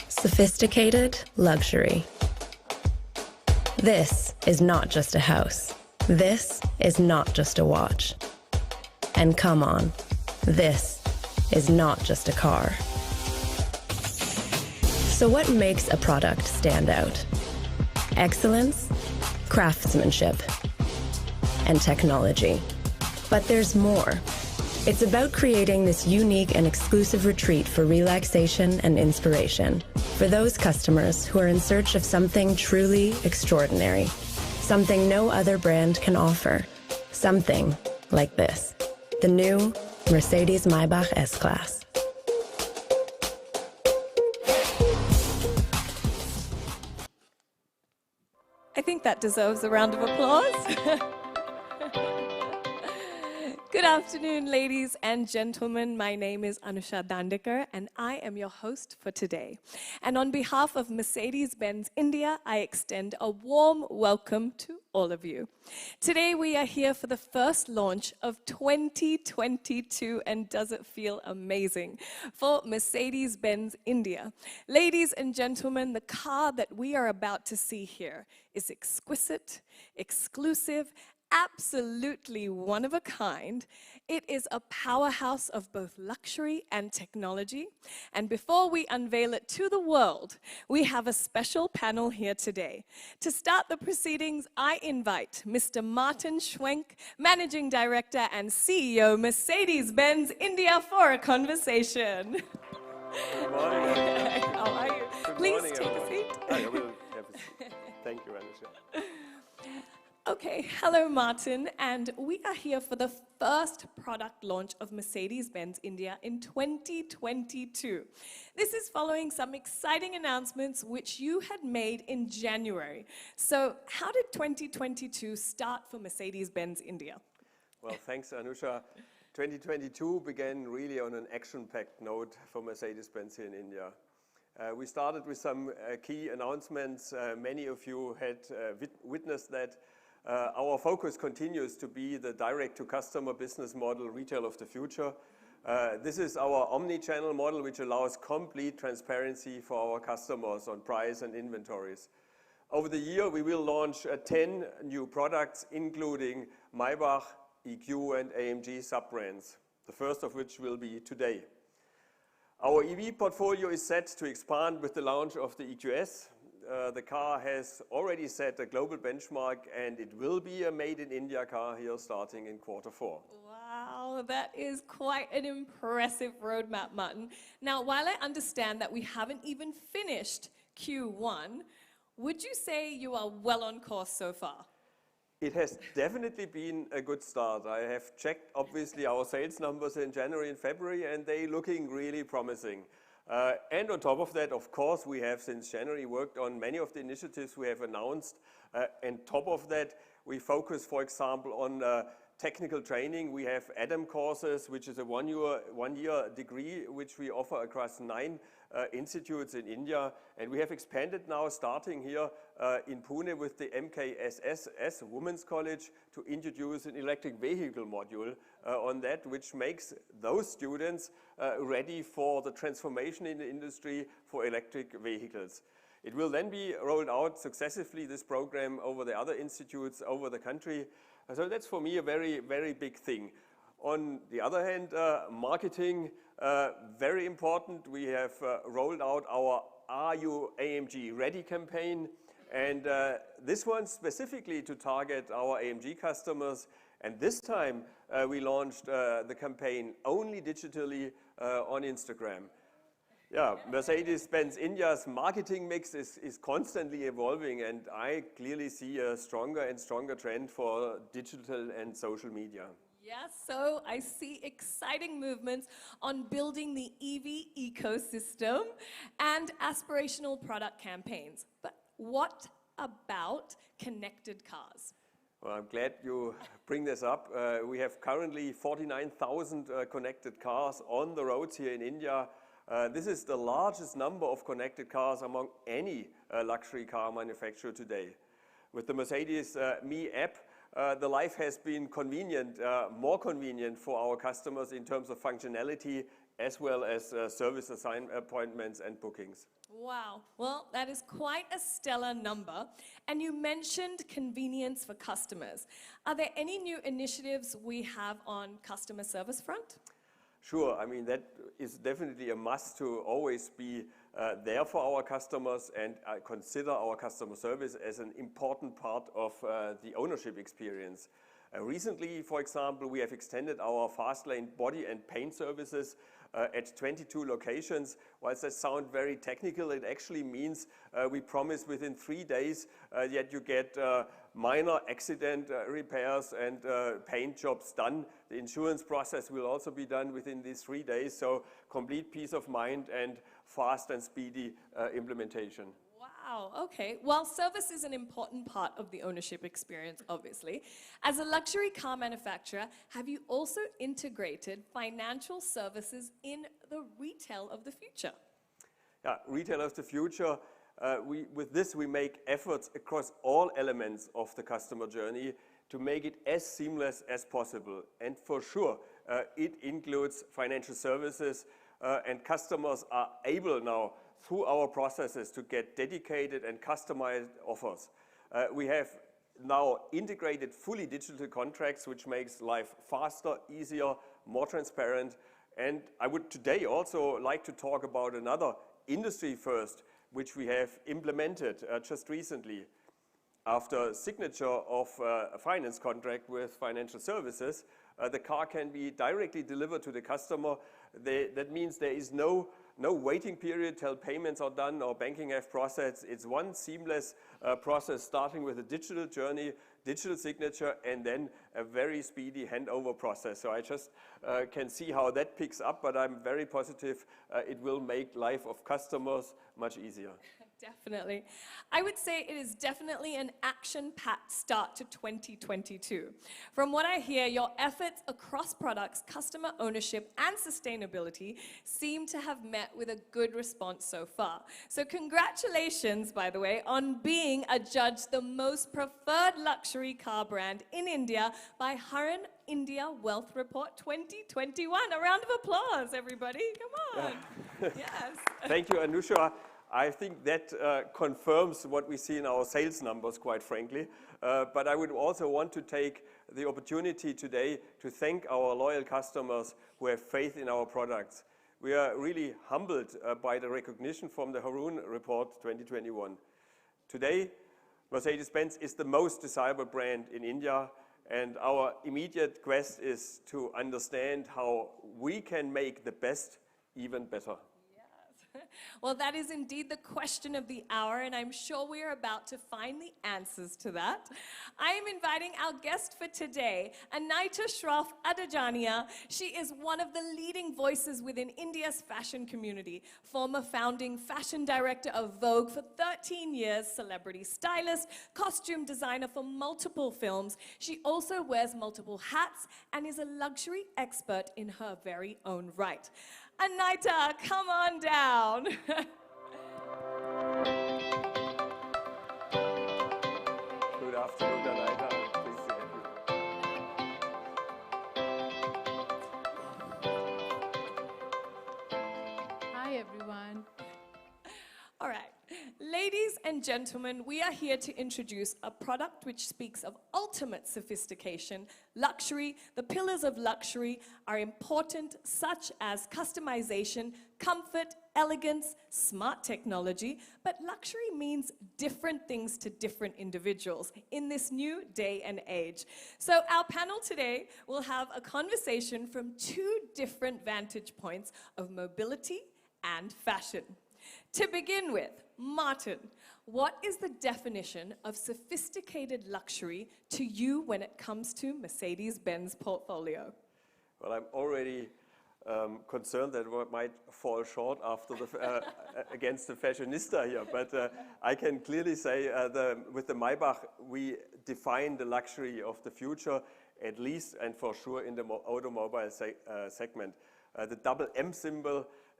Sophisticated luxury. This is not just a house. This is not just a watch. And come on, this is not just a car. So what makes a product stand out? Excellence, craftsmanship, and technology. But there's more. It's about creating this unique and exclusive retreat for relaxation and inspiration for those customers who are in search of something truly extraordinary, something no other brand can offer, something like this, the new Mercedes-Maybach S-Class. I think that deserves a round of applause. Good afternoon, ladies and gentlemen. My name is Anusha Dandekar, and I am your host for today. And on behalf of Mercedes-Benz India, I extend a warm welcome to all of you. Today, we are here for the first launch of 2022, and does it feel amazing, for Mercedes-Benz India. Ladies and gentlemen, the car that we are about to see here is exquisite, exclusive, absolutely one of a kind. It is a powerhouse of both luxury and technology. And before we unveil it to the world, we have a special panel here today. To start the proceedings, I invite Mr. Martin Schwenk, Managing Director and CEO, Mercedes-Benz India, for a conversation. Good morning. How are you? Good Please morning, take a everyone. seat. I will have a seat. Thank you, Anusha. Okay, hello Martin, and we are here for the first product launch of Mercedes-Benz India in 2022. This is following some exciting announcements which you had made in January. So how did 2022 start for Mercedes-Benz India? Well, thanks, Anusha. 2022 began really on an action-packed note for Mercedes-Benz here in India. We started with some key announcements. Many of you had witnessed that. Our focus continues to be the direct-to-customer business model, retail of the future. This is our omni-channel model, which allows complete transparency for our customers on price and inventories. Over the year, we will launch 10 new products, including Maybach, EQ, and AMG sub-brands, the first of which will be today. Our EV portfolio is set to expand with the launch of the EQS. The car has already set a global benchmark, and it will be a made-in-India car here starting in Q4. Wow, that is quite an impressive roadmap, Martin. Now, while I understand that we haven't even finished Q1, would you say you are well on course so far? It has definitely been a good start. I have checked, obviously, our sales numbers in January and February, and they're looking really promising. And on top of that, of course, we have since January worked on many of the initiatives we have announced. And top of that, we focus, for example, on technical training. We have ADAM courses, which is a one-year degree, which we offer across 9 institutes in India. And we have expanded now, starting here in Pune with the MKSS Women's College, to introduce an electric vehicle module on that, which makes those students ready for the transformation in the industry for electric vehicles. It will then be rolled out successively, this program, over the other institutes over the country. So that's for me a very, very big thing. On the other hand, marketing, very important. We have rolled out our Are You AMG Ready campaign, and this one specifically to target our AMG customers. And this time we launched the campaign only digitally on Instagram. Yeah, Mercedes-Benz India's marketing mix is constantly evolving, and I clearly see a stronger and stronger trend for digital and social media. Yes, so I see exciting movements on building the EV ecosystem and aspirational product campaigns. But what about connected cars? Well, I'm glad you bring this up. We have currently 49,000 connected cars on the roads here in India. This is the largest number of connected cars among any luxury car manufacturer today. With the Mercedes Me app, the life has been convenient, more convenient for our customers in terms of functionality as well as service appointments and bookings. Wow, well, that is quite a stellar number. And you mentioned convenience for customers. Are there any new initiatives we have on customer service front? Sure, I mean, that is definitely a must to always be there for our customers and consider our customer service as an important part of the ownership experience. Recently, for example, we have extended our fast lane body and paint services at 22 locations. Whilst that sounds very technical, it actually means we promise within 3 days that you get minor accident repairs and paint jobs done. The insurance process will also be done within these 3 days, so complete peace of mind and fast and speedy implementation. Wow, okay. Well, service is an important part of the ownership experience, obviously. As a luxury car manufacturer, have you also integrated financial services in the retail of the future? Yeah, retail of the future. With this, we make efforts across all elements of the customer journey to make it as seamless as possible. And for sure, it includes financial services, and customers are able now through our processes to get dedicated and customized offers. We have now integrated fully digital contracts, which makes life faster, easier, more transparent. And I would today also like to talk about another industry first, which we have implemented just recently. After signature of a finance contract with financial services, the car can be directly delivered to the customer. That means there is no waiting period till payments are done or banking have processed. It's one seamless process starting with a digital journey, digital signature, and then a very speedy handover process. So I just can see how that picks up, but I'm very positive it will make life of customers much easier. Definitely. I would say it is definitely an action-packed start to 2022. From what I hear, your efforts across products, customer ownership, and sustainability seem to have met with a good response so far. So congratulations, by the way, on being adjudged the most preferred luxury car brand in India by Hurun India Wealth Report 2021. A round of applause, everybody. Come on. Yeah. Yes. Thank you, Anusha. I think that confirms what we see in our sales numbers, quite frankly. But I would also want to take the opportunity today to thank our loyal customers who have faith in our products. We are really humbled by the recognition from the Hurun Report 2021. Today, Mercedes-Benz is the most desirable brand in India, and our immediate quest is to understand how we can make the best even better. Well, that is indeed the question of the hour, and I'm sure we are about to find the answers to that. I am inviting our guest for today, Anita Shroff Adajania. She is one of the leading voices within India's fashion community, former founding fashion director of Vogue for 13 years, celebrity stylist, costume designer for multiple films. She also wears multiple hats and is a luxury expert in her very own right. Anita, come on down. Good afternoon, Anita. Pleased to have you. Hi, everyone. All right. Ladies and gentlemen, we are here to introduce a product which speaks of ultimate sophistication, luxury. The pillars of luxury are important, such as customization, comfort, elegance, smart technology, but luxury means different things to different individuals in this new day and age. So our panel today will have a conversation from two different vantage points of mobility and fashion. To begin with, Martin, what is the definition of sophisticated luxury to you when it comes to Mercedes-Benz portfolio? Well, I'm already concerned that we might fall short after against the fashionista here, but I can clearly say with the Maybach, we define the luxury of the future, at least and for sure in the automobile segment. The double M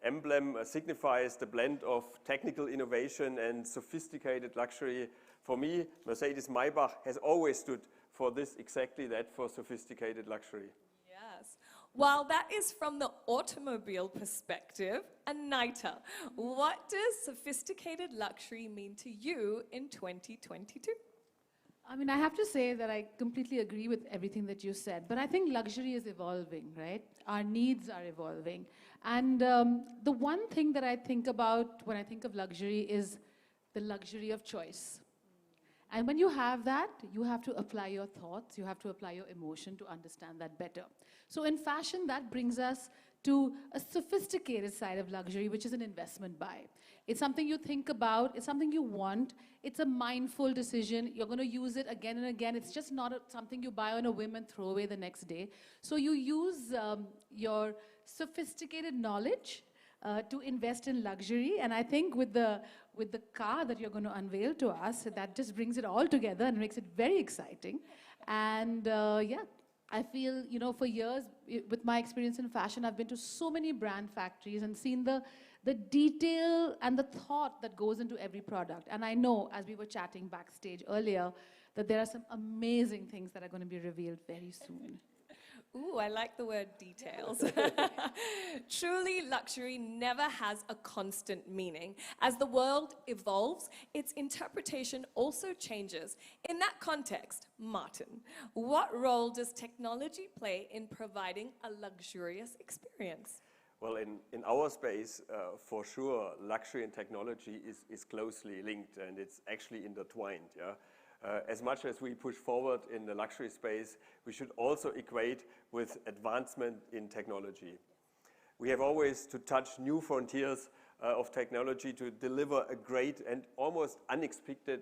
emblem signifies the blend of technical innovation and sophisticated luxury. For me, Mercedes-Maybach has always stood for this, exactly that, for sophisticated luxury. Yes. While that is from the automobile perspective, Anita, what does sophisticated luxury mean to you in 2022? I mean, I have to say that I completely agree with everything that you said, but I think luxury is evolving, right? Our needs are evolving. And the one thing that I think about when I think of luxury is the luxury of choice. And when you have that, you have to apply your thoughts, you have to apply your emotion to understand that better. So in fashion, that brings us to a sophisticated side of luxury, which is an investment buy. It's something you think about, it's something you want, it's a mindful decision, you're going to use it again and again. It's just not something you buy on a whim and throw away the next day. So you use your sophisticated knowledge to invest in luxury, and I think with the car that you're going to unveil to us, that just brings it all together and makes it very exciting. And yeah, I feel, you know, for years, with my experience in fashion, I've been to so many brand factories and seen the detail and the thought that goes into every product. And I know, as we were chatting backstage earlier, that there are some amazing things that are going to be revealed very soon. Ooh, I like the word details. Truly, luxury never has a constant meaning. As the world evolves, its interpretation also changes. In that context, Martin, what role does technology play in providing a luxurious experience? Well, in our space, for sure, luxury and technology is closely linked, and it's actually intertwined. Yeah? As much as we push forward in the luxury space, we should also equate with advancement in technology. We have always to touch new frontiers of technology to deliver a great and almost unexpected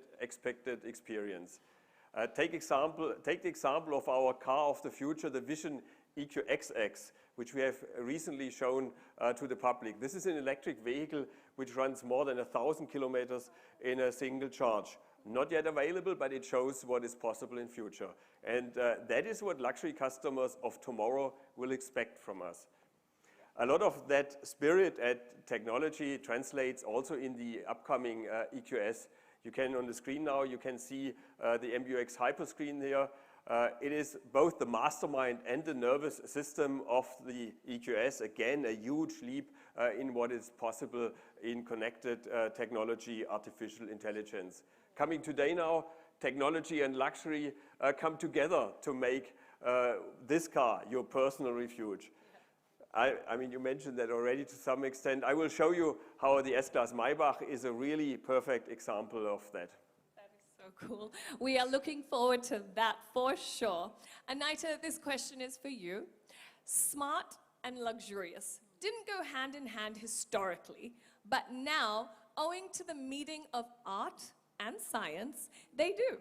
experience. Take the example of our car of the future, the Vision EQXX, which we have recently shown to the public. This is an electric vehicle which runs more than 1,000 kilometers in a single charge. Not yet available, but it shows what is possible in future. And that is what luxury customers of tomorrow will expect from us. A lot of that spirit and technology translates also in the upcoming EQS. You can, on the screen now, you can see the MBUX Hyperscreen here. It is both the mastermind and the nervous system of the EQS. Again, a huge leap in what is possible in connected technology, artificial intelligence. Coming today now, technology and luxury come together to make this car your personal refuge. I mean, you mentioned that already to some extent. I will show you how the S-Class Maybach is a really perfect example of that. That is so cool. We are looking forward to that for sure. Anita, this question is for you. Smart and luxurious didn't go hand in hand historically, but now, owing to the meeting of art and science, they do.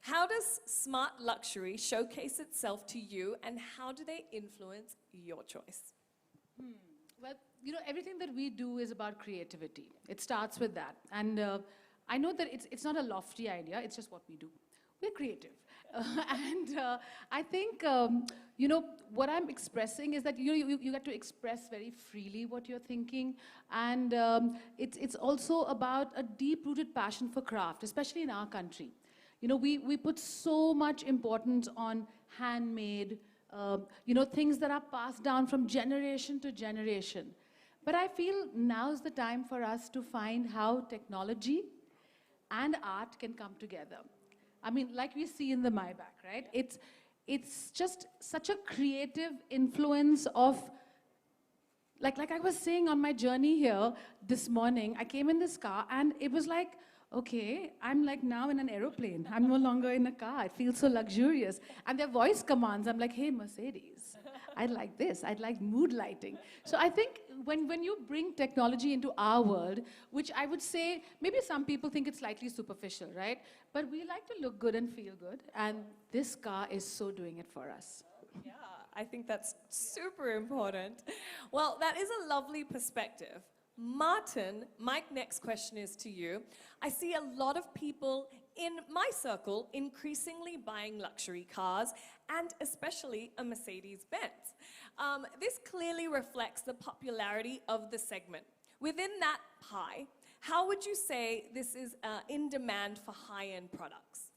How does smart luxury showcase itself to you, and how do they influence your choice? Well, you know, everything that we do is about creativity. It starts with that. And I know that it's not a lofty idea, it's just what we do. We're creative. I think, you know, what I'm expressing is that you get to express very freely what you're thinking. And it's also about a deep-rooted passion for craft, especially in our country. You know, we put so much importance on handmade, you know, things that are passed down from generation to generation. But I feel now's the time for us to find how technology and art can come together. I mean, like we see in the Maybach, right? It's just such a creative influence of, like I was saying on my journey here this morning, I came in this car and it was like, okay, I'm like now in an aeroplane. I'm no longer in a car. It feels so luxurious. And their voice commands, I'm like, hey, Mercedes, I'd like this. I'd like mood lighting. So I think when you bring technology into our world, which I would say, maybe some people think it's slightly superficial, right? But we like to look good and feel good. And this car is so doing it for us. Yeah, I think that's super important. Well, that is a lovely perspective. Martin, my next question is to you. I see a lot of people in my circle increasingly buying luxury cars, and especially a Mercedes-Benz. This clearly reflects the popularity of the segment. Within that pie, how would you say this is in demand for high-end products?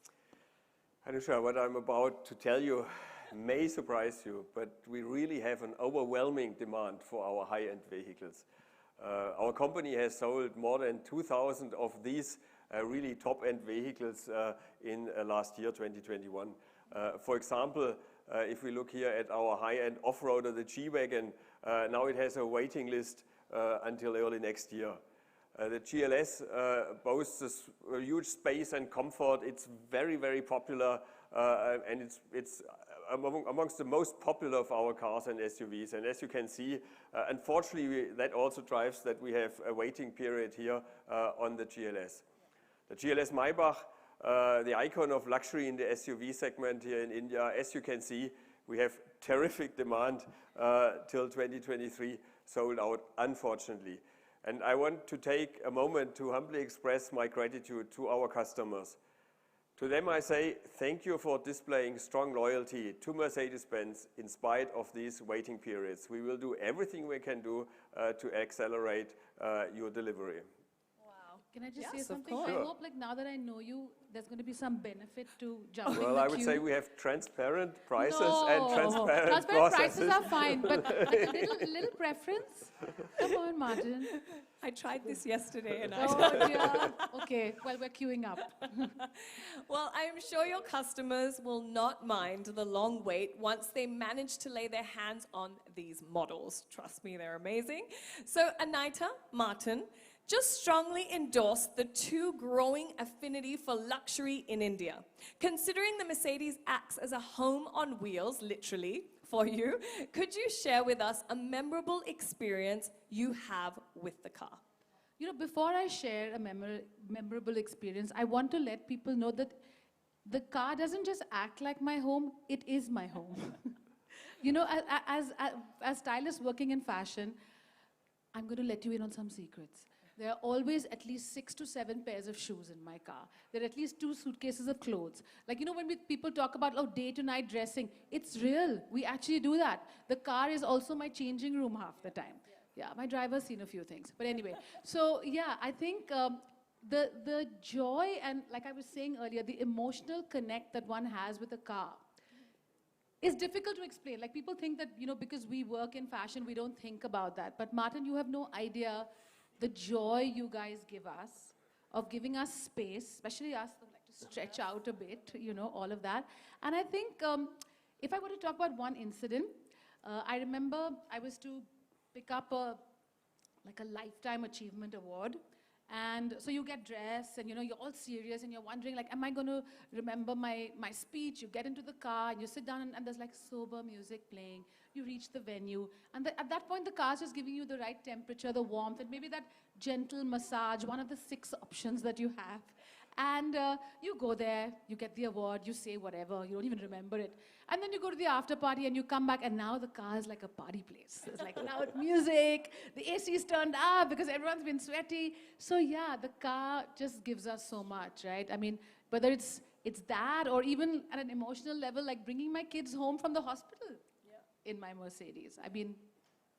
Anusha, what I'm about to tell you may surprise you, but we really have an overwhelming demand for our high-end vehicles. Our company has sold more than 2,000 of these really top-end vehicles in last year, 2021. For example, if we look here at our high-end off-roader, the G-Wagon, now it has a waiting list until early next year. The GLS boasts a huge space and comfort. It's very, very popular, and it's amongst the most popular of our cars and SUVs. And as you can see, unfortunately, that also drives that we have a waiting period here on the GLS. The Mercedes-Maybach, the icon of luxury in the SUV segment here in India, as you can see, we have terrific demand till 2023, sold out, unfortunately. And I want to take a moment to humbly express my gratitude to our customers. To them I say, thank you for displaying strong loyalty to Mercedes-Benz in spite of these waiting periods. We will do everything we can do to accelerate your delivery. Can I just say Yes, of something? course. I Sure. hope like now that I know you, there's going to be some benefit to jumping Well, the I would queue. say we have transparent prices No. and transparent Transparent processes. prices are fine, but like a little preference? Come on, Martin. I tried this yesterday and Oh, dear. Okay, well, we're queuing up. Well, I am sure your customers will not mind the long wait once they manage to lay their hands on these models. Trust me, they're amazing. So, Anita, Martin, just strongly endorse the two growing affinity for luxury in India. Considering the Mercedes acts as a home on wheels, literally, for you, could you share with us a memorable experience you have with the car? You know, before I share a memorable experience, I want to let people know that the car doesn't just act like my home, it is my home. You know, as stylists working in fashion, I'm going to let you in on some secrets. There are always at least 6 to 7 pairs of shoes in my car. There are at least 2 suitcases of clothes. Like, you know, when people talk about, oh, day to night dressing, it's real. We actually do that. The car is also my changing room half the time. Yeah, my driver's seen a few things. But anyway, so yeah, I think the joy and, like I was saying earlier, the emotional connect that one has with a car is difficult to explain. Like, people think that, you know, because we work in fashion, we don't think about that. But Martin, you have no idea the joy you guys give us of giving us space, especially us who like to stretch out a bit, you know, all of that. And I think if I were to talk about one incident, I remember I was to pick up a lifetime achievement award. And so you get dressed and, you know, you're all serious and you're wondering, like, am I going to remember my speech? You get into the car and you sit down and there's like sober music playing. You reach the venue. And at that point, the car's just giving you the right temperature, the warmth, and maybe that gentle massage, one of the 6 options that you have. And you go there, you get the award, you say whatever, you don't even remember it. And then you go to the after party and you come back and now the car is like a party place. There's like loud music, the AC is turned up because everyone's been sweaty. So yeah, the car just gives us so much, right? I mean, whether it's that or even at an emotional level, like bringing my kids home from the hospital in my Mercedes. I mean,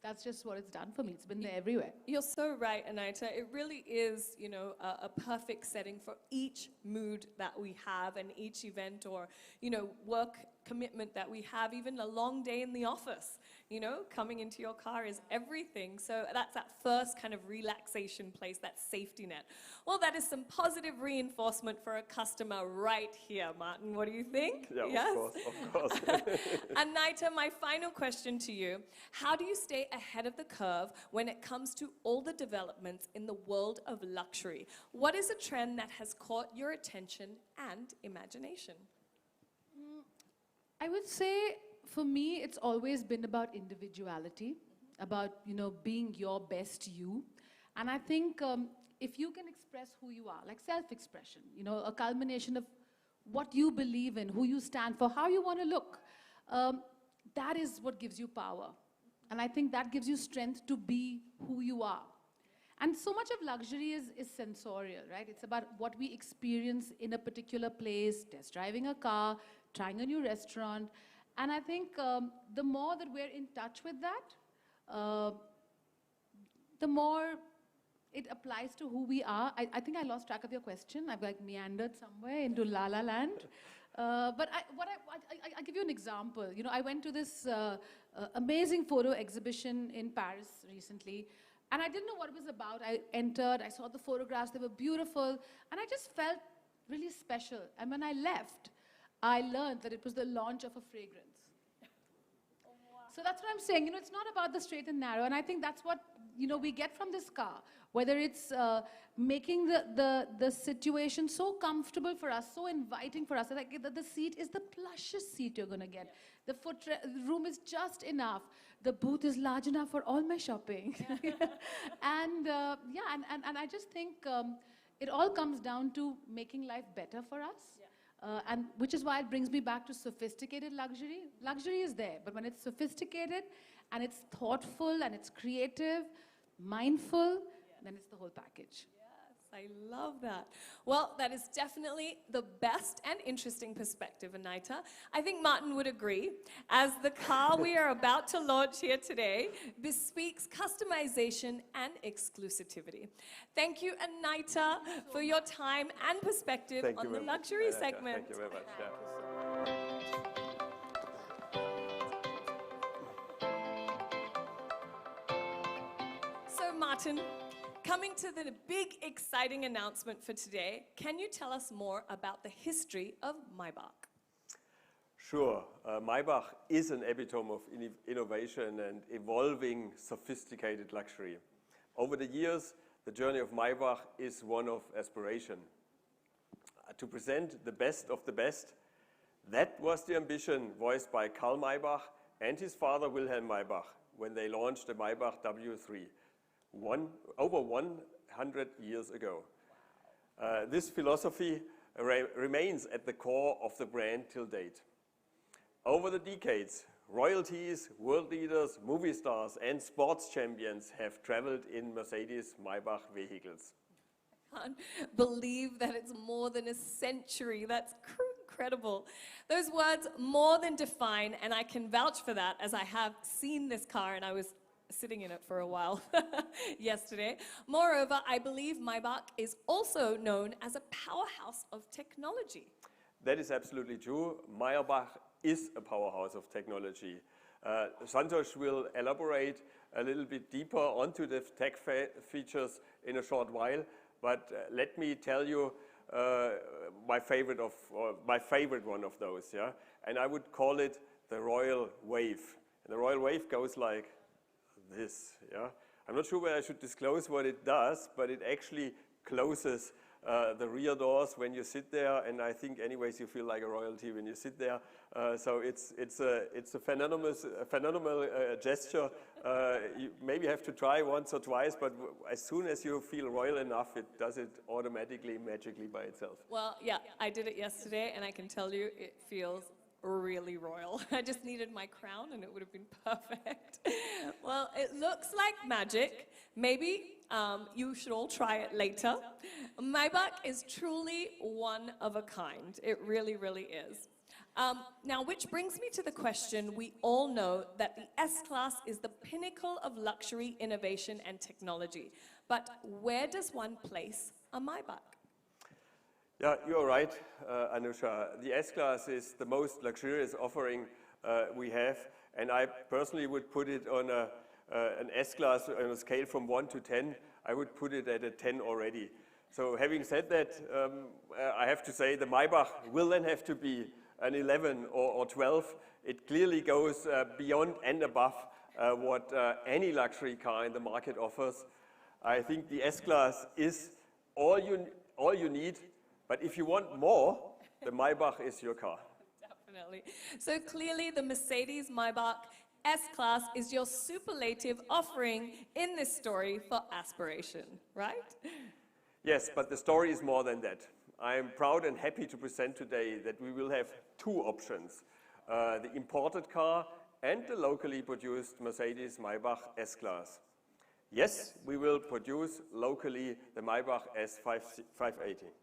that's just what it's done for me. It's been there everywhere. You're so right, Anita. It really is, you know, a perfect setting for each mood that we have and each event or, you know, work commitment that we have, even a long day in the office. You know, coming into your car is everything. So that's that first kind of relaxation place, that safety net. Well, that is some positive reinforcement for a customer right here, Martin. What do you think? Yeah, yes? of course. Anita, my final question to you. How do you stay ahead of the curve when it comes to all the developments in the world of luxury? What is a trend that has caught your attention and imagination? I would say, for me, it's always been about individuality, about, you know, being your best you. And I think if you can express who you are, like self-expression, you know, a culmination of what you believe in, who you stand for, how you want to look, that is what gives you power. And I think that gives you strength to be who you are. And so much of luxury is sensorial, right? It's about what we experience in a particular place, test driving a car, trying a new restaurant. And I think the more that we're in touch with that, the more it applies to who we are. I think I lost track of your question. I've like meandered somewhere into La La Land. But I'll give you an example. You know, I went to this amazing photo exhibition in Paris recently, and I didn't know what it was about. I entered, I saw the photographs, they were beautiful, and I just felt really special. And when I left, I learned that it was the launch of a fragrance. So that's what I'm saying. You know, it's not about the straight and narrow, and I think that's what, you know, we get from this car. Whether it's making the situation so comfortable for us, so inviting for us, like the seat is the plushest seat you're going to get. The room is just enough. The booth is large enough for all my shopping. And I just think it all comes down to making life better for us. And which is why it brings me back to sophisticated luxury. Luxury is there, but when it's sophisticated and it's thoughtful and it's creative, mindful, then it's the whole package. Yes, I love that. Well, that is definitely the best and interesting perspective, Anita. I think Martin would agree, as the car we are about to launch here today bespeaks customization and exclusivity. Thank you, Anita, for your time and perspective on the luxury segment. Thank you very much. So, Martin, coming to the big, exciting announcement for today, can you tell us more about the history of Maybach? Sure. Maybach is an epitome of innovation and evolving sophisticated luxury. Over the years, the journey of Maybach is one of aspiration. To present the best of the best, that was the ambition voiced by Karl Maybach and his father Wilhelm Maybach when they launched the Maybach W3. Over 100 years ago. This philosophy remains at the core of the brand till date. Over the decades, royalties, world leaders, movie stars, and sports champions have traveled in Mercedes-Maybach vehicles. I can't believe that it's more than a century. That's incredible. Those words more than define, and I can vouch for that as I have seen this car and I was sitting in it for a while yesterday. Moreover, I believe Maybach is also known as a powerhouse of technology. That is absolutely true. Maybach is a powerhouse of technology. Santosh will elaborate a little bit deeper onto the tech features in a short while, but let me tell you my favorite one of those, yeah? And I would call it the Royal Wave. And the Royal Wave goes like this, yeah? I'm not sure whether I should disclose what it does, but it actually closes the rear doors when you sit there, and I think anyways you feel like a royalty when you sit there. So it's a phenomenal gesture. You maybe have to try once or twice, but as soon as you feel royal enough, it does it automatically, magically by itself. Well, yeah, I did it yesterday, and I can tell you it feels really royal. I just needed my crown and it would have been perfect. Well, it looks like magic. Maybe you should all try it later. Maybach is truly one of a kind. It really, really is. Now, which brings me to the question, we all know that the S-Class is the pinnacle of luxury, innovation, and technology. But where does one place a Maybach? Yeah, you're right, Anusha. The S-Class is the most luxurious offering we have, and I personally would put it on an S-Class on a scale from 1 to 10. I would put it at a 10 already. So having said that, I have to say the Maybach will then have to be an 11 or 12. It clearly goes beyond and above what any luxury car in the market offers. I think the S-Class is all you need. But if you want more, the Maybach is your car. Definitely. So clearly the Mercedes-Maybach S-Class is your superlative offering in this story for aspiration, right? Yes, but the story is more than that. I am proud and happy to present today that we will have two options, the imported car and the locally produced Mercedes-Maybach S-Class. Yes, we will produce locally the Maybach S580.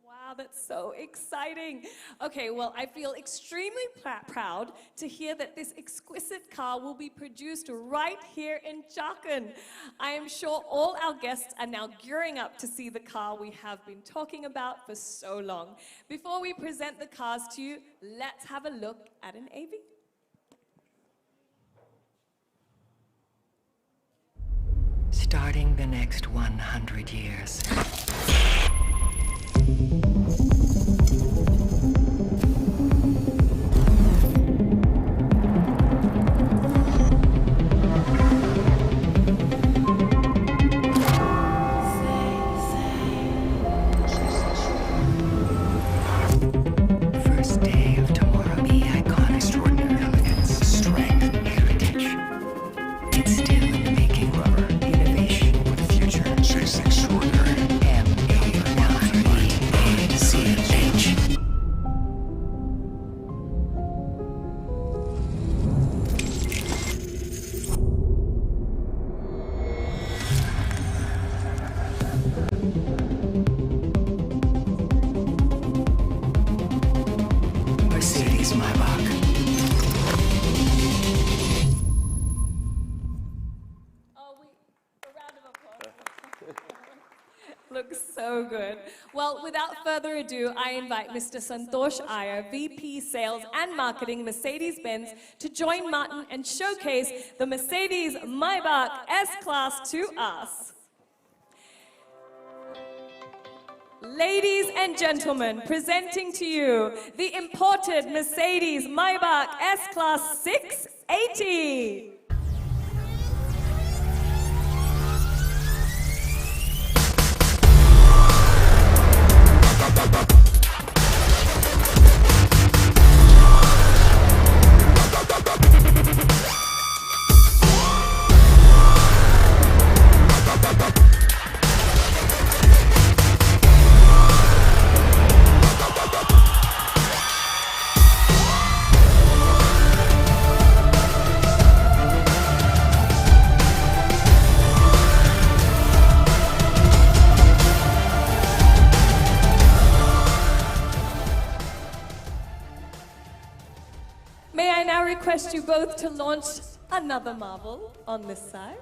Wow, Wow, that's so exciting. Okay, well, I feel extremely proud to hear that this exquisite car will be produced right here in Jharkhand. I am sure all our guests are now gearing up to see the car we have been talking about for so long. Before we present the cars to you, let's have a look at an AV. Starting the next 100 years. First day of tomorrow. Be iconic. Extraordinary elegance, strength, heritage. It's still in the making. Rubber, innovation, with the future. Chase extraordinary. M-A-Y-B-A-C-H. Mercedes-Maybach. Oh, a round of applause. Looks so good. Well, without further ado, I invite Mr. Santosh Iyer, VP Sales and Marketing, Mercedes-Benz, to join Martin and showcase the Mercedes-Maybach S-Class to us. Ladies and gentlemen, presenting to you the imported Mercedes-Maybach S-Class 680. May I now request you both to launch another marvel on this side?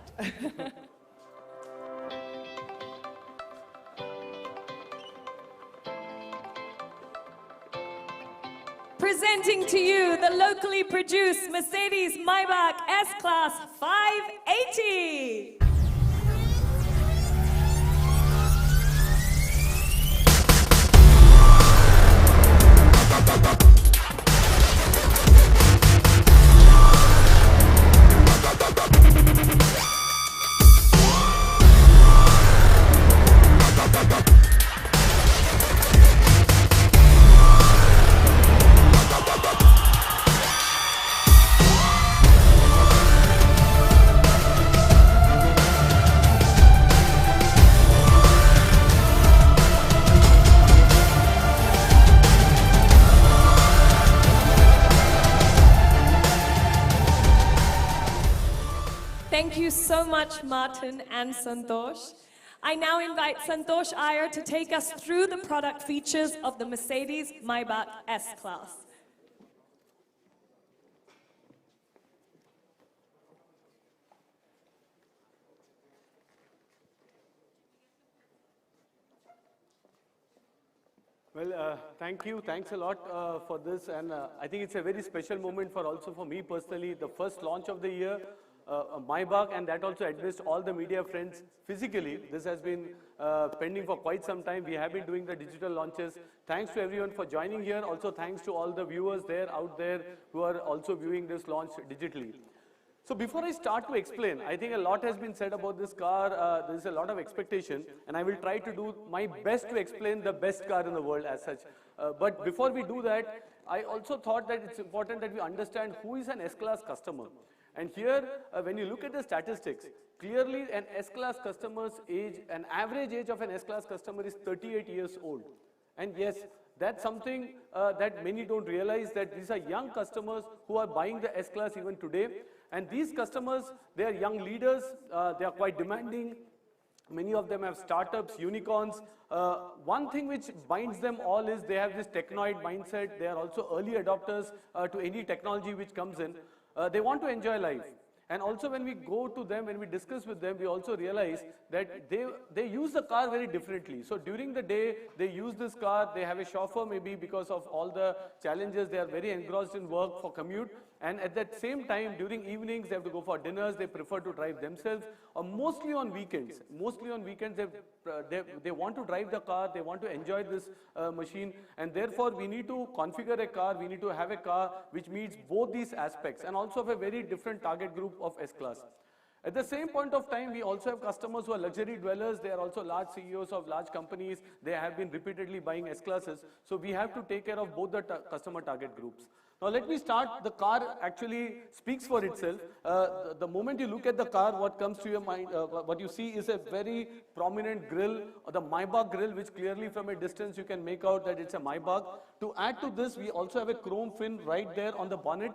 Presenting to you the locally produced Mercedes-Maybach S-Class 580. Thank you so much, Martin and Santosh. I now invite Santosh Iyer to take us through the product features of the Mercedes-Maybach S-Class. Well, thank you. Thanks a lot for this, and I think it's a very special moment also for me personally. The first launch of the year, Maybach, and that also addressed all the media friends physically. This has been pending for quite some time. We have been doing the digital launches. Thanks to everyone for joining here. Also thanks to all the viewers out there who are also viewing this launch digitally. So before I start to explain, I think a lot has been said about this car. There is a lot of expectation, and I will try to do my best to explain the best car in the world as such. But before we do that, I also thought that it's important that we understand who is an S-Class customer. And here, when you look at the statistics, clearly an S-Class customer's age, an average age of an S-Class customer is 38 years old. And yes, that's something that many don't realize, that these are young customers who are buying the S-Class even today. And these customers, they are young leaders, they are quite demanding, Many of them have startups, unicorns. One thing which binds them all is they have this technoid mindset. They are also early adopters to any technology which comes in. They want to enjoy life. And also when we go to them, when we discuss with them, we also realize that they use the car very differently. So during the day, they use this car, they have a chauffeur maybe because of all the challenges, they are very engrossed in work for commute. And at that same time, during evenings, they have to go for dinners, they prefer to drive themselves, or mostly on weekends. Mostly on weekends, they want to drive the car, they want to enjoy this machine, and therefore we need to configure a car, we need to have a car which meets both these aspects, and also have a very different target group of S-Class. At the same point of time, we also have customers who are luxury dwellers. They are also large CEOs of large companies. They have been repeatedly buying S-Classes. So we have to take care of both the customer target groups. Now let me start. The car actually speaks for itself. The moment you look at the car, what comes to your mind, what you see is a very prominent grille, the Maybach grille, which clearly from a distance you can make out that it's a Maybach. To add to this, we also have a chrome fin right there on the bonnet.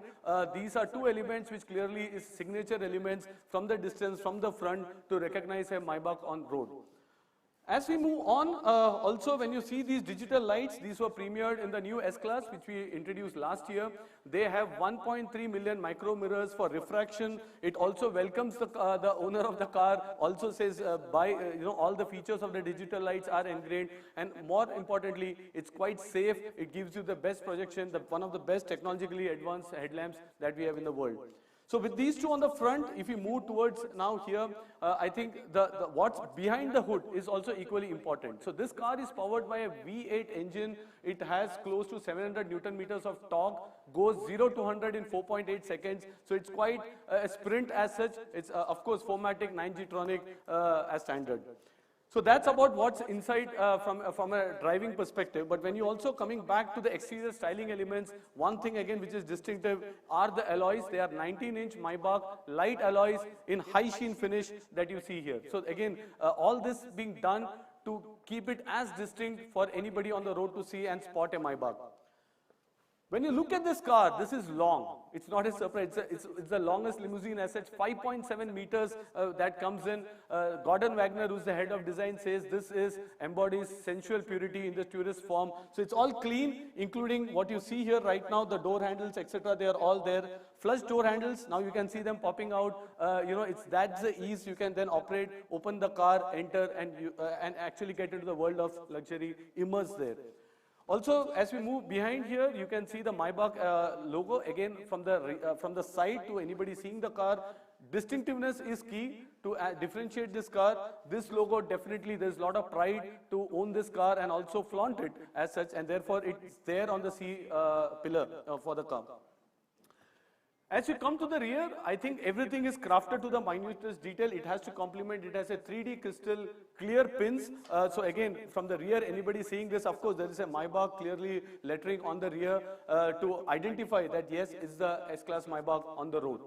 These are two elements which clearly is signature elements from the distance, from the front, to recognize a Maybach on road. As we move on, also when you see these digital lights, these were premiered in the new S-Class, which we introduced last year. They have 1.3 million micro mirrors for refraction. It also welcomes the owner of the car, also says all the features of the digital lights are ingrained, and more importantly, it's quite safe. It gives you the best projection, one of the best technologically advanced headlamps that we have in the world. So with these two on the front, if you move towards now here, I think what's behind the hood is also equally important. So this car is powered by a V8 engine. It has close to 700 Newton meters of torque, goes 0 to 100 in 4.8 seconds. So it's quite a sprint as such. It's of course 4MATIC 9G-tronic as standard. So that's about what's inside from a driving perspective. But when you also coming back to the exterior styling elements, one thing again which is distinctive are the alloys. They are 19-inch Maybach light alloys in high sheen finish that you see here. So again, all this being done to keep it as distinct for anybody on the road to see and spot a Maybach. When you look at this car, this is long. It's not a surprise. It's the longest limousine as such, 5.7 meters that comes in. Gordon Wagner, who's the head of design, says this embodies sensual purity in the tourist form. So it's all clean, including what you see here right now, the door handles, etc. They are all there. Flush door handles, now you can see them popping out. That's the ease. You can then operate, open the car, enter, and actually get into the world of luxury, immerse there. Also, as we move behind here, you can see the Maybach logo again from the side to anybody seeing the car. Distinctiveness is key to differentiate this car. This logo definitely, there's a lot of pride to own this car and also flaunt it as such, and therefore it's there on the C pillar for the car. As you come to the rear, I think everything is crafted to the minutest detail. It has to complement, it has a 3D crystal clear pins. So again, from the rear, anybody seeing this, of course, there is a Maybach clearly lettering on the rear to identify that yes, it's the S-Class Maybach on the road.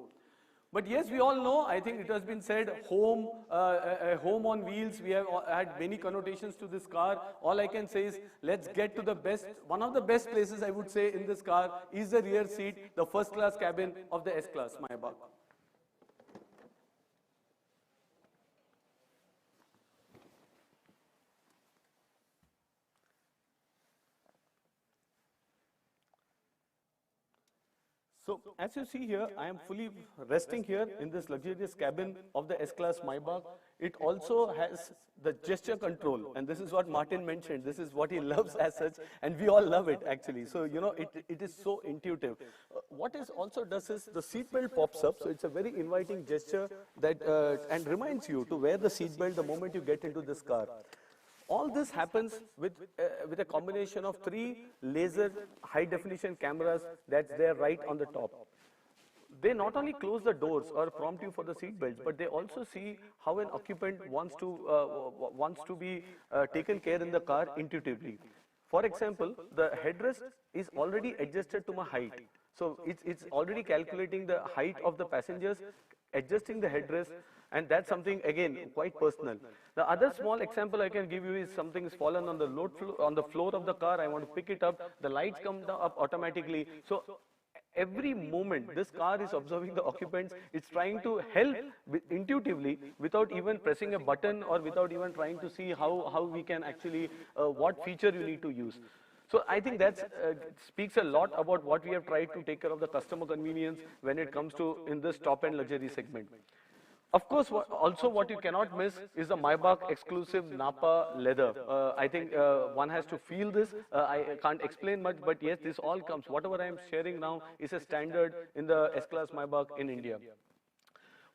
But yes, we all know, I think it has been said, home on wheels. We have had many connotations to this car. All I can say is, let's get to the best. One of the best places I would say in this car is the rear seat, the first class cabin of the S-Class Maybach. So as you see here, I am fully resting here in this luxurious cabin of the S-Class Maybach. It also has the gesture control, and this is what Martin mentioned. This is what he loves as such, and we all love it actually. So it is so intuitive. What it also does is the seatbelt pops up, so it's a very inviting gesture that and reminds you to wear the seatbelt the moment you get into this car. All this happens with a combination of 3 laser high-definition cameras that's there right on the top. They not only close the doors or prompt you for the seat belts, but they also see how an occupant wants to be taken care in the car intuitively. For example, the headrest is already adjusted to my height. So it's already calculating the height of the passengers, adjusting the headrest, and that's something again quite personal. The other small example I can give you is something is fallen on the floor of the car. I want to pick it up. The lights come up automatically. So every moment this car is observing the occupants. It's trying to help intuitively without even pressing a button or without even trying to see how we can actually, what feature you need to use. So I think that speaks a lot about what we have tried to take care of the customer convenience when it comes to in this top-end luxury segment. Of course, also what you cannot miss is the Maybach exclusive Napa leather. I think one has to feel this. I can't explain much, but yes, this all comes. Whatever I am sharing now is a standard in the S-Class Maybach in India.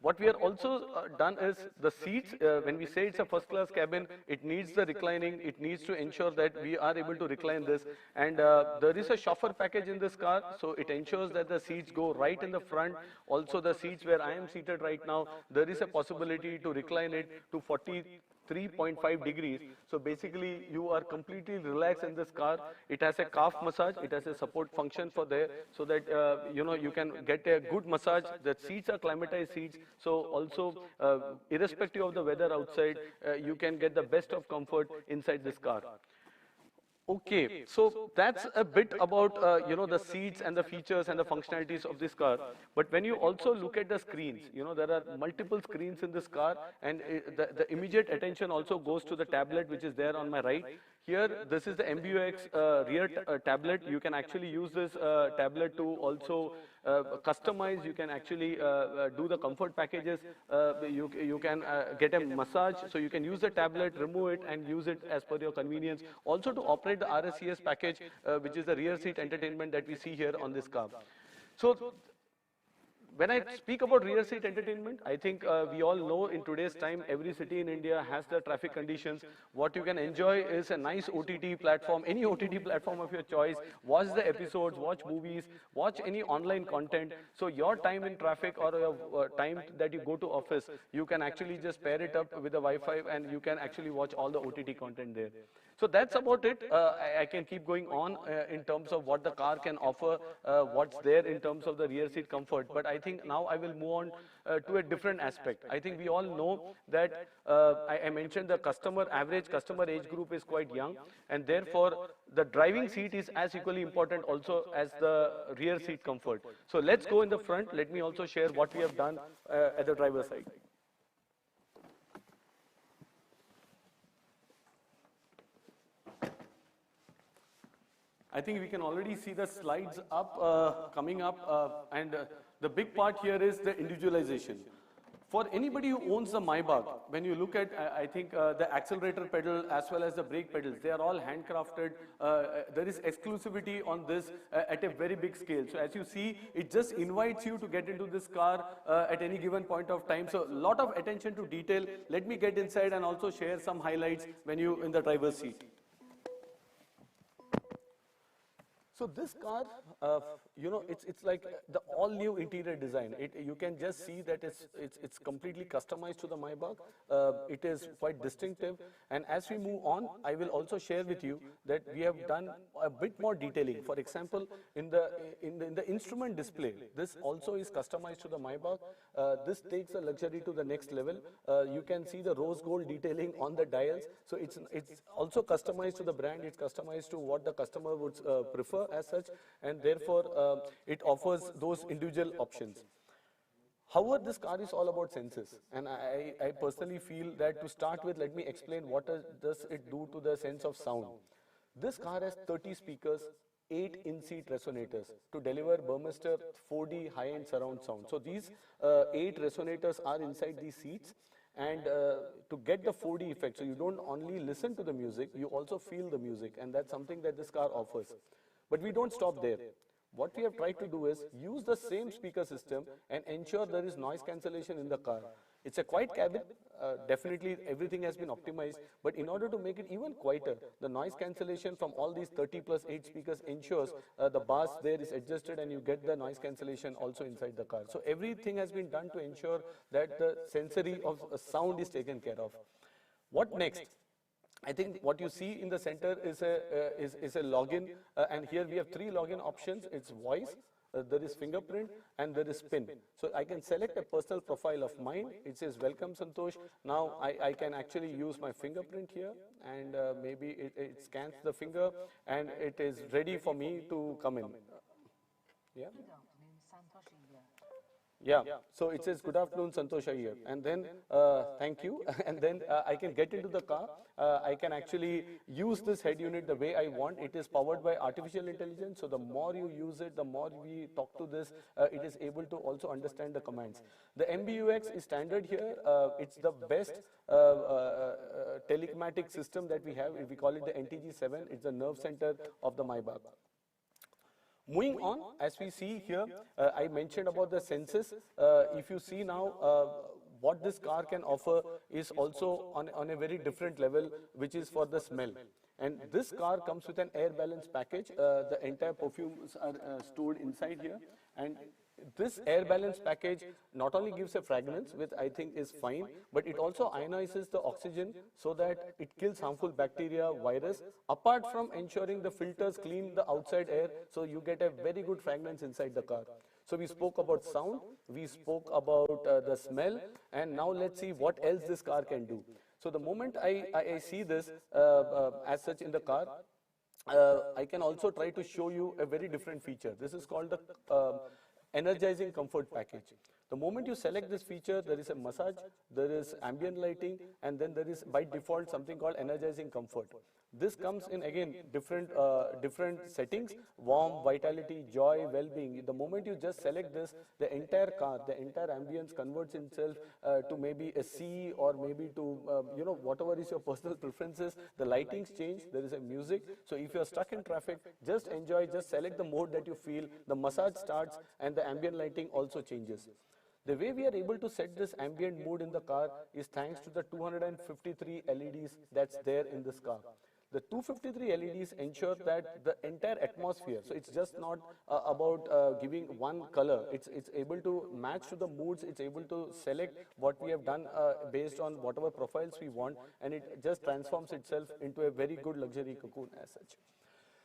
What we are also done is the seats, when we say it's a first class cabin, it needs the reclining, it needs to ensure that we are able to recline this. And there is a chauffeur package in this car, so it ensures that the seats go right in the front. Also the seats where I am seated right now, there is a possibility to recline it to 43.5 degrees. So basically you are completely relaxed in this car. It has a calf massage, it has a support function for there, so that you can get a good massage. The seats are climatized seats, so also irrespective of the weather outside, you can get the best of comfort inside this car. Okay, so that's a bit about the seats and the features and the functionalities of this car. But when you also look at the screens, there are multiple screens in this car, and the immediate attention also goes to the tablet which is there on my right. Here, this is the MBUX rear tablet. You can actually use this tablet to also customize. You can actually do the comfort packages. You can get a massage, so you can use the tablet, remove it, and use it as per your convenience. Also to operate the RSCS package, which is the rear seat entertainment that we see here on this car. So when I speak about rear seat entertainment, I think we all know in today's time, every city in India has the traffic conditions. What you can enjoy is a nice OTT platform, any OTT platform of your choice. Watch the episodes, watch movies, watch any online content. So your time in traffic or your time that you go to office, you can actually just pair it up with the Wi-Fi and you can actually watch all the OTT content there. So that's about it. I can keep going on in terms of what the car can offer, what's there in terms of the rear seat comfort. But I think now I will move on to a different aspect. I think we all know that I mentioned the average customer age group is quite young, and therefore the driving seat is as equally important also as the rear seat comfort. So let's go in the front. Let me also share what we have done at the driver's side. I think we can already see the slides up, coming up, and the big part here is the individualization. For anybody who owns the Maybach, when you look at, I think the accelerator pedal as well as the brake pedals, they are all handcrafted. There is exclusivity on this at a very big scale. So as you see, it just invites you to get into this car at any given point of time. So a lot of attention to detail. Let me get inside and also share some highlights when you're in the driver's seat. So this car, it's like the all-new interior design. You can just see that it's completely customized to the Maybach. It is quite distinctive. And as we move on, I will also share with you that we have done a bit more detailing. For example, in the instrument display, this also is customized to the Maybach. This takes the luxury to the next level. You can see the rose gold detailing on the dials. So it's also customized to the brand. It's customized to what the customer would prefer as such, and therefore it offers those individual options. However, this car is all about senses, and I personally feel that to start with, let me explain what does it do to the sense of sound. This car has 30 speakers, 8 in-seat resonators to deliver Burmester 4D high-end surround sound. So these 8 resonators are inside these seats, and to get the 4D effect, so you don't only listen to the music, you also feel the music, and that's something that this car offers. But we don't stop there. What we have tried to do is use the same speaker system and ensure there is noise cancellation in the car. It's a quiet cabin, definitely everything has been optimized, but in order to make it even quieter, the noise cancellation from all these 30 plus 8 speakers ensures the bass there is adjusted and you get the noise cancellation also inside the car. So everything has been done to ensure that the sensory of sound is taken care of. What next? I think what you see in the center is a login, and here we have 3 login options. It's voice, there is fingerprint, and there is PIN. So I can select a personal profile of mine. It says welcome Santosh. Now I can actually use my fingerprint here, and maybe it scans the finger and it is ready for me to come in. Yeah. Yeah, so it says, good afternoon, Santosha here. And then, thank you. And then I can get into the car. I can actually use this head unit the way I want. It is powered by artificial intelligence. So the more you use it, the more we talk to this, it is able to also understand the commands. The MBUX is standard here. It's the best telematic system that we have. We call it the NTG7. It's the nerve center of the Maybach. Moving on, as we see here, I mentioned about the senses. If you see now, what this car can offer is also on a very different level, which is for the smell. And this car comes with an air balance package. The entire perfumes are stored inside here. And this air balance package not only gives a fragrance, which I think is fine, but it also ionizes the oxygen so that it kills harmful bacteria, virus, apart from ensuring the filters clean the outside air, so you get a very good fragrance inside the car. So we spoke about sound, we spoke about the smell, and now let's see what else this car can do. So the moment I see this as such in the car, I can also try to show you a very different feature. This is called the energizing comfort package. The moment you select this feature, there is a massage, there is ambient lighting, and then there is by default something called energizing comfort. This comes in again different settings: warm, vitality, joy, well-being. The moment you just select this, the entire car, the entire ambience converts itself to maybe a C, or maybe to whatever is your personal preferences. The lightings change, there is a music. So if you are stuck in traffic, just enjoy, just select the mode that you feel. The massage starts and the ambient lighting also changes. The way we are able to set this ambient mood in the car is thanks to the 253 LEDs that's there in this car. The 253 LEDs ensure that the entire atmosphere, so it's just not about giving one color, it's able to match to the moods, it's able to select what we have done based on whatever profiles we want, and it just transforms itself into a very good luxury cocoon as such.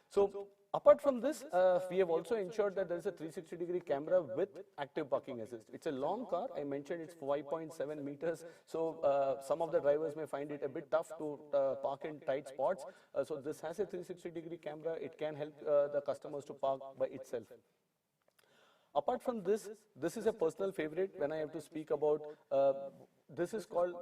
So apart from this, we have also ensured that there is a 360-degree camera with active parking assist. It's a long car. I mentioned it's 5.7 meters. So some of the drivers may find it a bit tough to park in tight spots. So this has a 360-degree camera. It can help the customers to park by itself. Apart from this, this is a personal favorite when I have to speak about, this is called,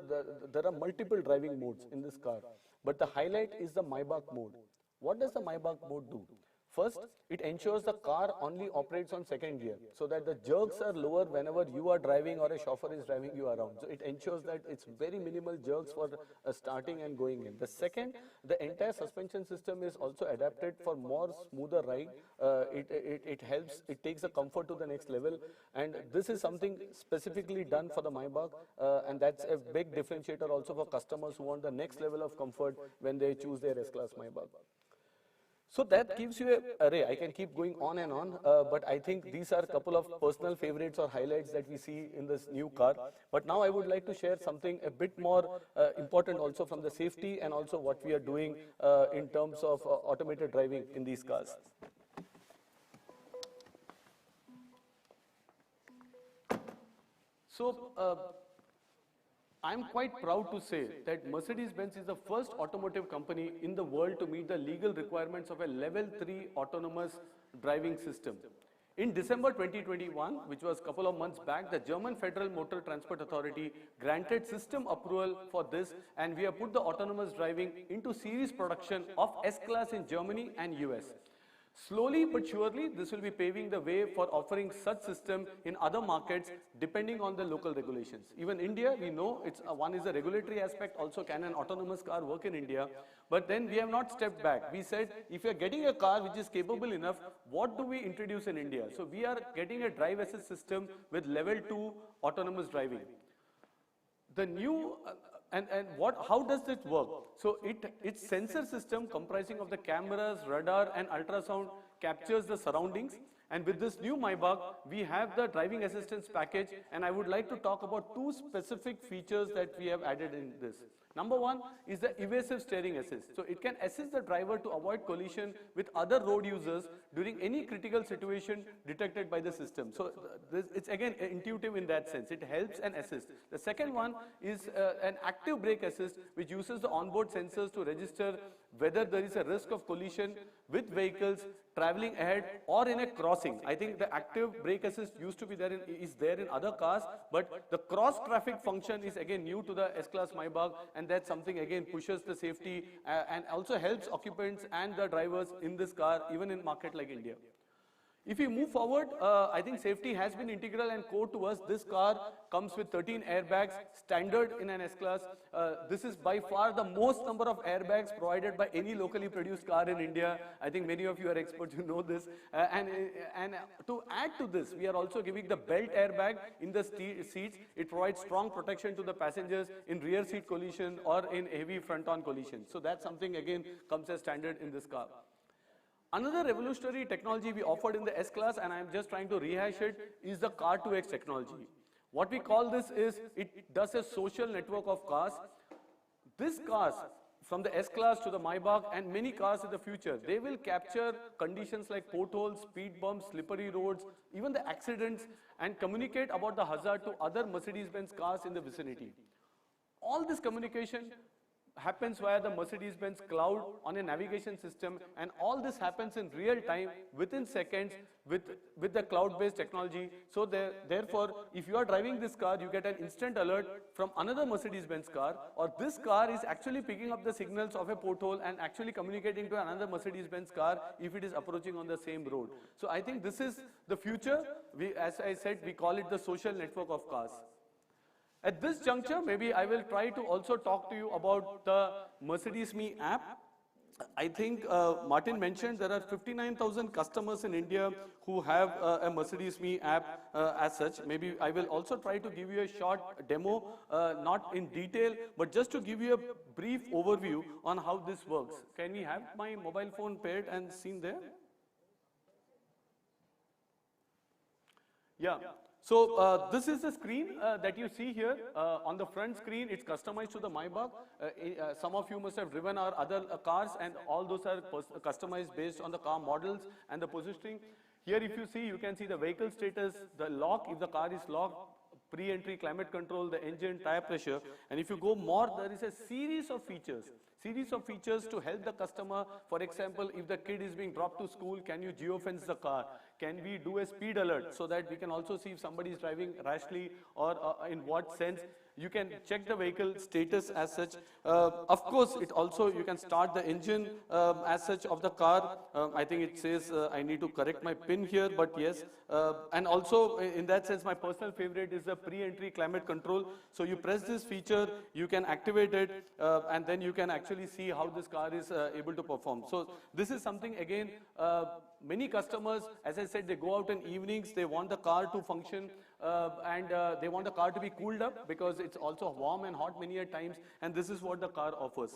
there are multiple driving modes in this car. But the highlight is the Maybach mode. What does the Maybach mode do? First, it ensures the car only operates on second gear, so that the jerks are lower whenever you are driving or a chauffeur is driving you around. So it ensures that it's very minimal jerks for starting and going in. The second, the entire suspension system is also adapted for more smoother ride. It helps, it takes the comfort to the next level, and this is something specifically done for the Maybach, and that's a big differentiator also for customers who want the next level of comfort when they choose their S-Class Maybach. So that gives you an array. I can keep going on and on, but I think these are a couple of personal favorites or highlights that we see in this new car. But now I would like to share something a bit more important also from the safety and also what we are doing in terms of automated driving in these cars. So I'm quite proud to say that Mercedes-Benz is the first automotive company in the world to meet the legal requirements of a level 3 autonomous driving system. In December 2021, which was a couple of months back, the German Federal Motor Transport Authority granted system approval for this, and we have put the autonomous driving into series production of S-Class in Germany and US. Slowly but surely, this will be paving the way for offering such system in other markets depending on the local regulations. Even India, we know it's one is the regulatory aspect. Also, can an autonomous car work in India? But then we have not stepped back. We said, if you are getting a car which is capable enough, what do we introduce in India? So we are getting a drive assist system with level 2 autonomous driving. The new how does it work? So its sensor system comprising of the cameras, radar and ultrasound captures the surroundings, and with this new Maybach we have the driving assistance package, and I would like to talk about two specific features that we have added in this. Number one is the evasive steering assist. So it can assist the driver to avoid collision with other road users during any critical situation detected by the system. So it's again intuitive in that sense. It helps and assists. The second one is an active brake assist, which uses the onboard sensors to register whether there is a risk of collision with vehicles traveling ahead or in a crossing. I think the active brake assist used to be there is there in other cars, but the cross traffic function is again new to the S-Class Maybach, and that's something again pushes the safety and also helps occupants and the drivers in this car, even in market like India. If we move forward, I think safety has been integral and core to us. This car comes with 13 airbags, standard in an S-Class. This is by far the most number of airbags provided by any locally produced car in India. I think many of you are experts, you know this. And to add to this, we are also giving the belt airbag in the seats. It provides strong protection to the passengers in rear seat collision or in heavy front-on collision. So that's something again comes as standard in this car. Another revolutionary technology we offered in the S-Class, and I'm just trying to rehash it, is the Car2X technology. What we call this is, it does a social network of cars. These cars, from the S-Class to the Maybach and many cars in the future, they will capture conditions like potholes, speed bumps, slippery roads, even the accidents, and communicate about the hazard to other Mercedes-Benz cars in the vicinity. All this communication happens via the Mercedes-Benz cloud on a navigation system, and all this happens in real time within seconds with the cloud-based technology. So therefore, if you are driving this car, you get an instant alert from another Mercedes-Benz car, or this car is actually picking up the signals of a pothole and actually communicating to another Mercedes-Benz car if it is approaching on the same road. So I think this is the future. As I said, we call it the social network of cars. At this juncture, maybe I will try to also talk to you about the Mercedes-Me app. I think Martin mentioned there are 59,000 customers in India who have a Mercedes-Me app as such. Maybe I will also try to give you a short demo, not in detail, but just to give you a brief overview on how this works. Can we have my mobile phone paired and seen there? Yeah. So this is the screen that you see here. On the front screen, it's customized to the Maybach. Some of you must have driven our other cars, and all those are customized based on the car models and the positioning. Here, if you see, you can see the vehicle status, the lock, if the car is locked, pre-entry climate control, the engine, tire pressure. And if you go more, there is a series of features to help the customer. For example, if the kid is being dropped to school, can you geofence the car? Can we do a speed alert so that we can also see if somebody is driving rashly or in what sense? You can check the vehicle status as such. Of course, it also, you can start the engine as such of the car. I think it says, I need to correct my pin here, but yes. And also, in that sense, my personal favorite is the pre-entry climate control. So you press this feature, you can activate it, and then you can actually see how this car is able to perform. So this is something, again, many customers, as I said, they go out in evenings, they want the car to function, and they want the car to be cooled up because it's also warm and hot many a times, and this is what the car offers.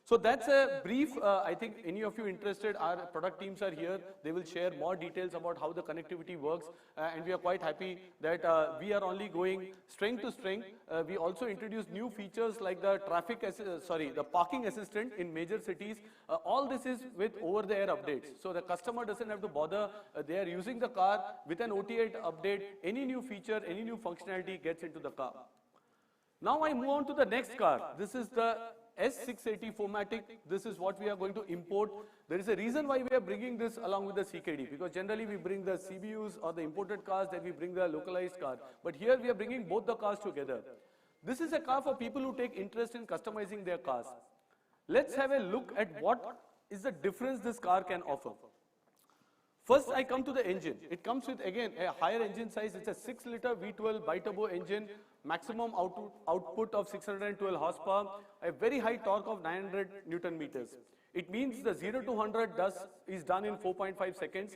So that's a brief. I think any of you interested, our product teams are here. They will share more details about how the connectivity works, and we are quite happy that we are only going strength to strength. We also introduced new features like the the parking assistant in major cities. All this is with over-the-air updates. So the customer doesn't have to bother. They are using the car with an OTA update. Any new feature, any new functionality gets into the car. Now I move on to the next car. This is the S680 4MATIC. This is what we are going to import. There is a reason why we are bringing this along with the CKD, because generally we bring the CBUs or the imported cars, then we bring the localized car. But here we are bringing both the cars together. This is a car for people who take interest in customizing their cars. Let's have a look at what is the difference this car can offer. First, I come to the engine. It comes with, again, a higher engine size. It's a 6-liter V12 bi-turbo engine, maximum output of 612 horsepower, a very high torque of 900 Newton meters. It means the 0 to 100 is done in 4.5 seconds.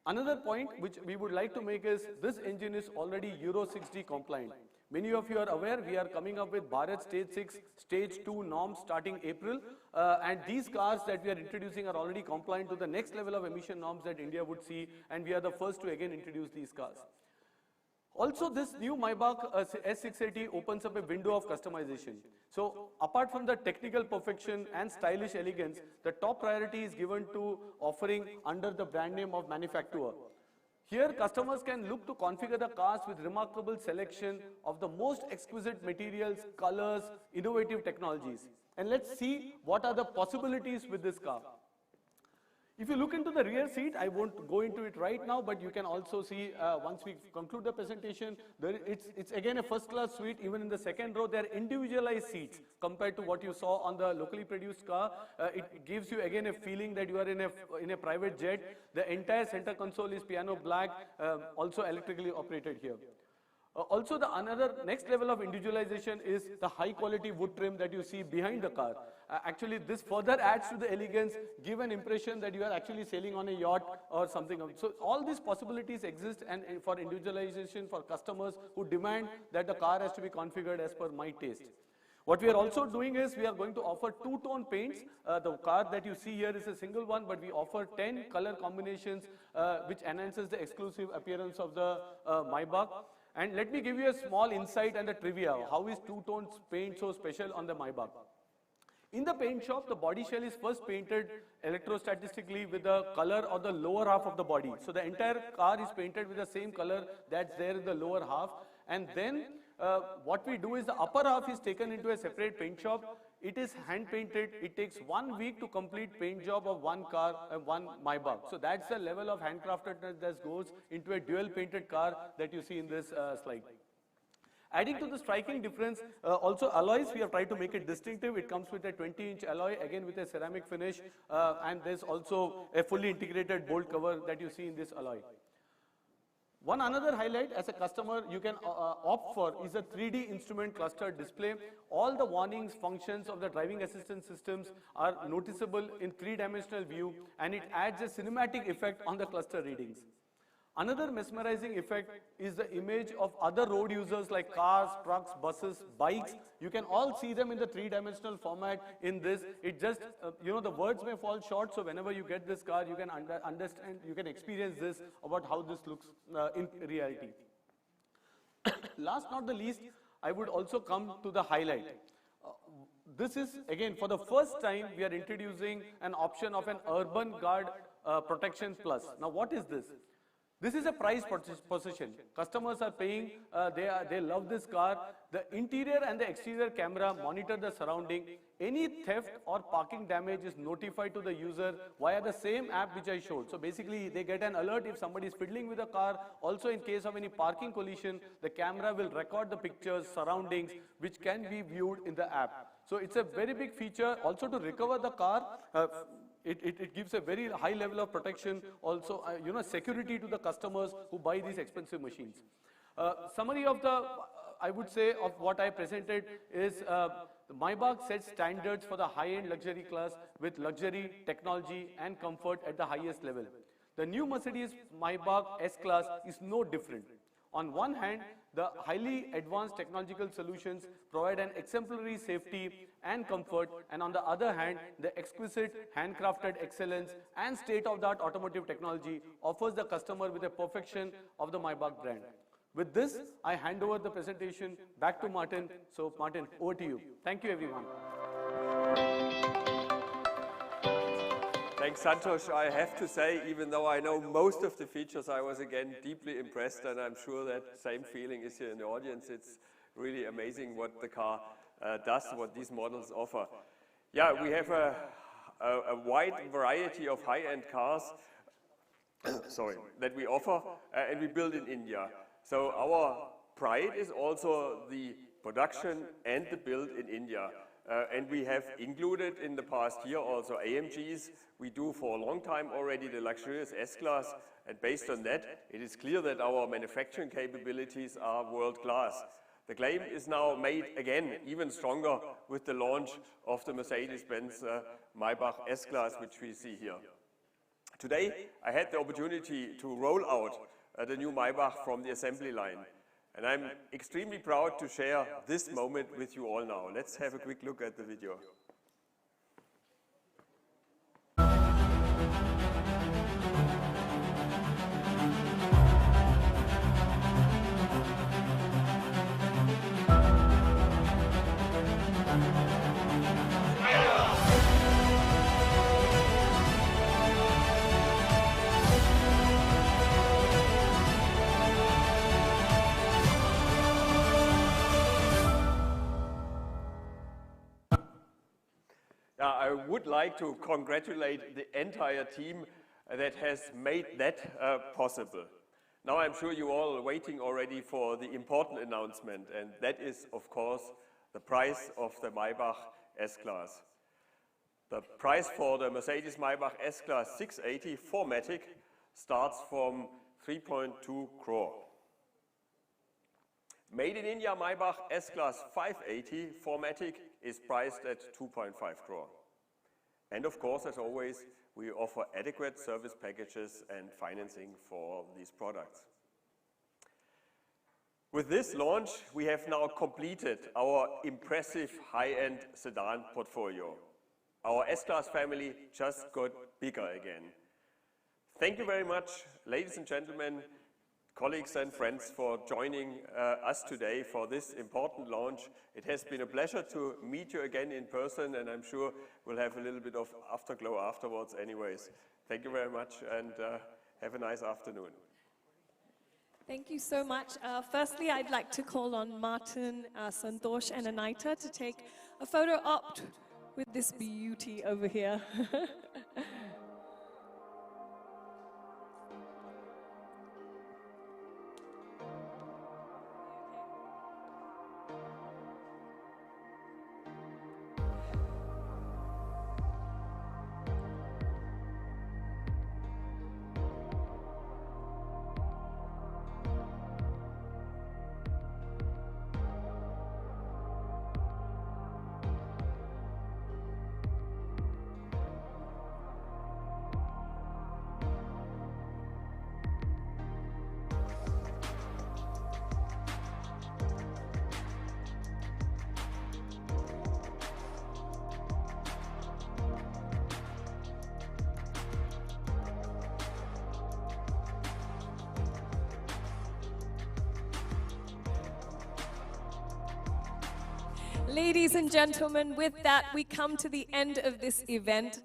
Another point which we would like to make is this engine is already Euro 6D compliant. Many of you are aware we are coming up with Bharat Stage 6, Stage 2 norms starting April, and these cars that we are introducing are already compliant to the next level of emission norms that India would see, and we are the first to again introduce these cars. Also, this new Maybach S680 opens up a window of customization. So, apart from the technical perfection and stylish elegance, the top priority is given to offering under the brand name of manufacturer. Here, customers can look to configure the cars with remarkable selection of the most exquisite materials, colors, innovative technologies. And let's see what are the possibilities with this car. If you look into the rear seat, I won't go into it right now, but you can also see once we conclude the presentation, it's again a first-class suite. Even in the second row, they're individualized seats compared to what you saw on the locally produced car. It gives you again a feeling that you are in a private jet. The entire center console is piano black, also electrically operated here. Also, the another next level of individualization is the high quality wood trim that you see behind the car. Actually, this further adds to the elegance, give an impression that you are actually sailing on a yacht or something. So all these possibilities exist and for individualization for customers who demand that the car has to be configured as per my taste. What we are also doing is we are going to offer two-tone paints. The car that you see here is a single one, but we offer 10 color combinations which enhances the exclusive appearance of the Maybach. And let me give you a small insight and a trivia. How is two-tone paint so special on the Maybach? In the paint shop, the body shell is first painted electrostatically with the color of the lower half of the body. So the entire car is painted with the same color that's there in the lower half. And then what we do is the upper half is taken into a separate paint shop. It is hand painted. It takes 1 week to complete paint job of one car, one Maybach. So that's the level of handcraftedness that goes into a dual painted car that you see in this slide. Adding to the striking difference, also alloys, we have tried to make it distinctive. It comes with a 20-inch alloy, again with a ceramic finish, and there's also a fully integrated bolt cover that you see in this alloy. One another highlight as a customer you can opt for is a 3D instrument cluster display. All the warnings, functions of the driving assistance systems are noticeable in three-dimensional view, and it adds a cinematic effect on the cluster readings. Another mesmerizing effect is the image of other road users like cars, trucks, buses, bikes. You can all see them in the three-dimensional format in this. It just, the words may fall short, so whenever you get this car, you can understand, you can experience this about how this looks in reality. Last not the least, I would also come to the highlight. This is, again, for the first time, we are introducing an option of an Urban Guard Protection Plus. Now, what is this? This is a price position. Customers are paying, they love this car. The interior and the exterior camera monitor the surrounding. Any theft or parking damage is notified to the user via the same app which I showed. So basically, they get an alert if somebody is fiddling with the car. Also, in case of any parking collision, the camera will record the pictures, surroundings, which can be viewed in the app. So it's a very big feature. Also, to recover the car, it gives a very high level of protection, also security to the customers who buy these expensive machines. Summary of the, I would say, of what I presented is the Maybach sets standards for the high-end luxury class with luxury, technology and comfort at the highest level. The new Mercedes-Maybach S-Class is no different. On one hand, the highly advanced technological solutions provide an exemplary safety and comfort, and on the other hand, the exquisite handcrafted excellence and state-of-the-art automotive technology offers the customer with a perfection of the Maybach brand. With this, I hand over the presentation back to Martin. So Martin, over to you. Thank you, everyone. Thanks, Santosh. I have to say, even though I know most of the features, I was again deeply impressed, and I'm sure that same feeling is here in the audience. It's really amazing what the car does, what these models offer. Yeah, we have a wide variety of high-end cars that we offer, and we build in India. So our pride is also the production and the build in India. And we have included in the past year also AMGs. We do for a long time already the luxurious S-Class, and based on that, it is clear that our manufacturing capabilities are world-class. The claim is now made again even stronger with the launch of the Mercedes-Benz Maybach S-Class, which we see here. Today, I had the opportunity to roll out the new Maybach from the assembly line. And I'm extremely proud to share this moment with you all now. Let's have a quick look at the video. I would like to congratulate the entire team that has made that possible. Now I'm sure you're all waiting already for the important announcement, and that is, of course, the price of the Maybach S-Class. The price for the Mercedes-Maybach S-Class 680 4MATIC starts from 3.2 crore. Made in India Maybach S-Class 580 4MATIC is priced at 2.5 crore. And of course, as always, we offer adequate service packages and financing for these products. With this launch, we have now completed our impressive high-end sedan portfolio. Our S-Class family just got bigger again. Thank you very much, ladies and gentlemen, colleagues and friends, for joining us today for this important launch. It has been a pleasure to meet you again in person, and I'm sure we'll have a little bit of afterglow afterwards anyways. Thank you very much, and have a nice afternoon. Thank you so much. Firstly, I'd like to call on Martin, Santosh, and Anita to take a photo op with this beauty over here. Ladies and gentlemen, with that, we come to the end of this event.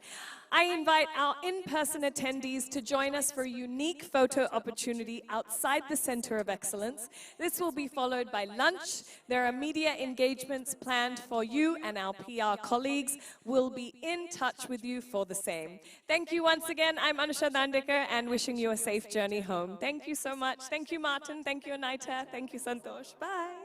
I invite our in-person attendees to join us for a unique photo opportunity outside the Center of Excellence. This will be followed by lunch. There are media engagements planned for you, and our PR colleagues will be in touch with you for the same. Thank you once again. I'm Anusha Dandekar, and wishing you a safe journey home. Thank you so much. Thank you, Martin. Thank you, Anita. Thank you, Santosh. Bye.